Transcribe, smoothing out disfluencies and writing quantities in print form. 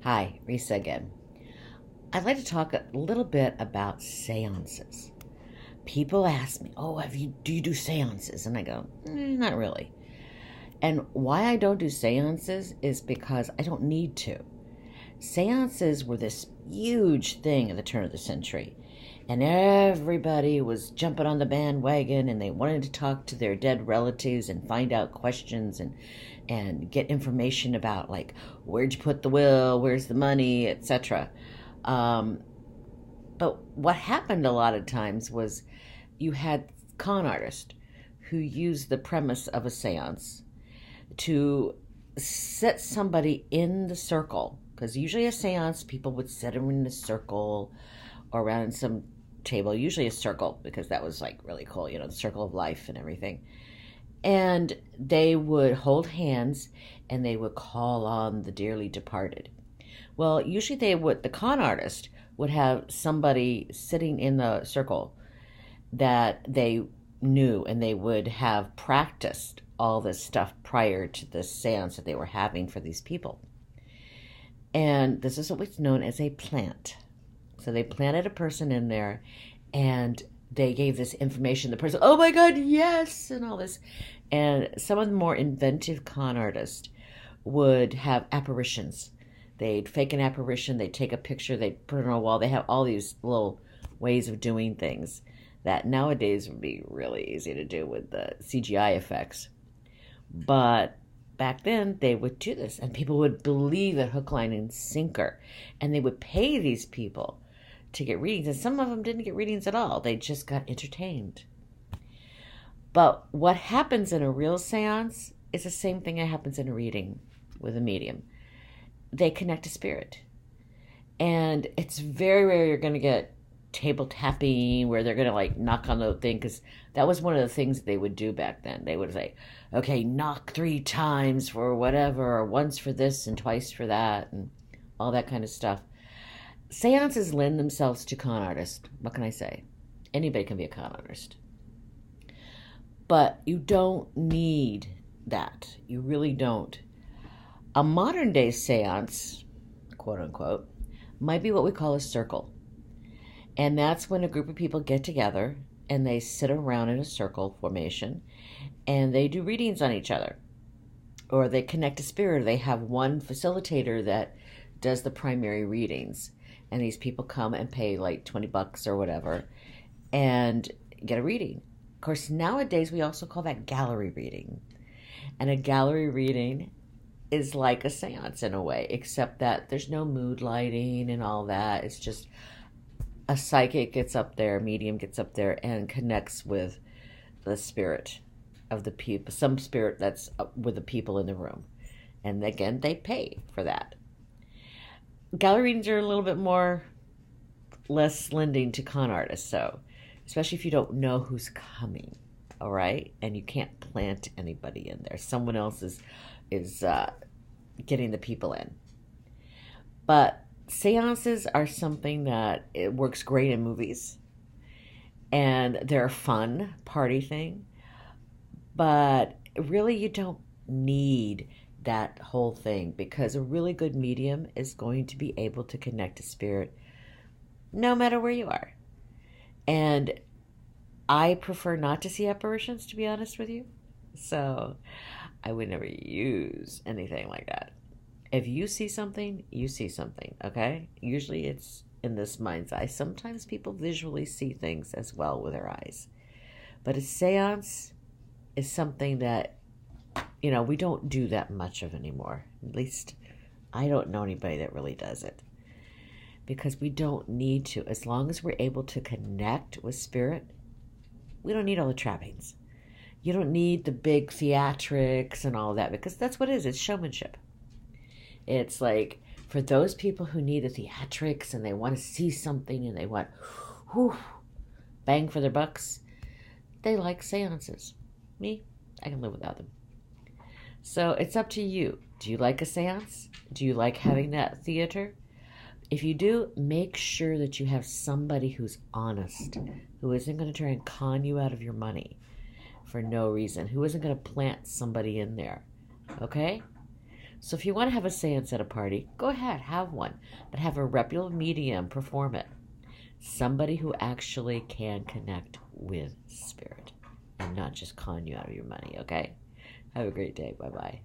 Hi, Risa again. I'd like to talk a little bit about seances. People ask me, "Oh, do you do seances?" And I go, "Not really." And why I don't do seances is because I don't need to. Seances were this huge thing at the turn of the century, and everybody was jumping on the bandwagon, and they wanted to talk to their dead relatives and find out questions and get information about, like, where'd you put the will, where's the money, etc. Um, but what happened a lot of times was you had con artists who used the premise of a seance to set somebody in the circle, because usually a seance, people would sit them in a circle or around some table, usually a circle, because that was like really cool, the circle of life and everything. And they would hold hands and they would call on the dearly departed. Well, usually the con artist would have somebody sitting in the circle that they knew, and they would have practiced all this stuff prior to the seance that they were having for these people. And this is what's known as a plant. So they planted a person in there, and they gave this information. The person, "Oh my God, yes," and all this. And some of the more inventive con artists would have apparitions. They'd fake an apparition, they'd take a picture, they'd put it on a wall. They have all these little ways of doing things that nowadays would be really easy to do with the CGI effects. But back then, they would do this, and people would believe it hook, line, and sinker. And they would pay these people to get readings, and some of them didn't get readings at all. They just got entertained. But what happens in a real seance is the same thing that happens in a reading with a medium. They connect to spirit. And it's very rare you're going to get table tapping where they're going to like knock on the thing, because that was one of the things that they would do back then. They would say, "Okay, knock 3 times for whatever, or once for this and twice for that," and all that kind of stuff. Seances lend themselves to con artists. What can I say? Anybody can be a con artist. But you don't need that. You really don't. A modern day seance, quote unquote, might be what we call a circle. And that's when a group of people get together and they sit around in a circle formation and they do readings on each other. Or they connect to spirit. They have one facilitator that does the primary readings. And these people come and pay like $20 or whatever and get a reading. Of course, nowadays we also call that gallery reading. And a gallery reading is like a seance in a way, except that there's no mood lighting and all that. It's just a psychic gets up there, a medium gets up there and connects with the spirit of the people, some spirit that's with the people in the room. And again, they pay for that. Gallery readings are a little bit less lending to con artists, so especially if you don't know who's coming, all right? And you can't plant anybody in there. Someone else is getting the people in. But seances are something that it works great in movies, and they're a fun party thing. But really, you don't need that whole thing, because a really good medium is going to be able to connect to spirit no matter where you are. And I prefer not to see apparitions, to be honest with you. So I would never use anything like that. If you see something, you see something, okay? Usually it's in this mind's eye. Sometimes people visually see things as well with their eyes. But a seance is something that, we don't do that much of anymore. At least I don't know anybody that really does it. Because we don't need to. As long as we're able to connect with spirit, we don't need all the trappings. You don't need the big theatrics and all that, because that's what it is. It's showmanship. It's like for those people who need the theatrics and they want to see something and they want bang for their bucks, they like seances. Me, I can live without them. So it's up to you. Do you like a seance? Do you like having that theater? If you do, make sure that you have somebody who's honest, who isn't going to try and con you out of your money for no reason, who isn't going to plant somebody in there. Okay? So if you want to have a seance at a party, go ahead, have one. But have a reputable medium perform it. Somebody who actually can connect with spirit and not just con you out of your money, okay? Have a great day. Bye-bye.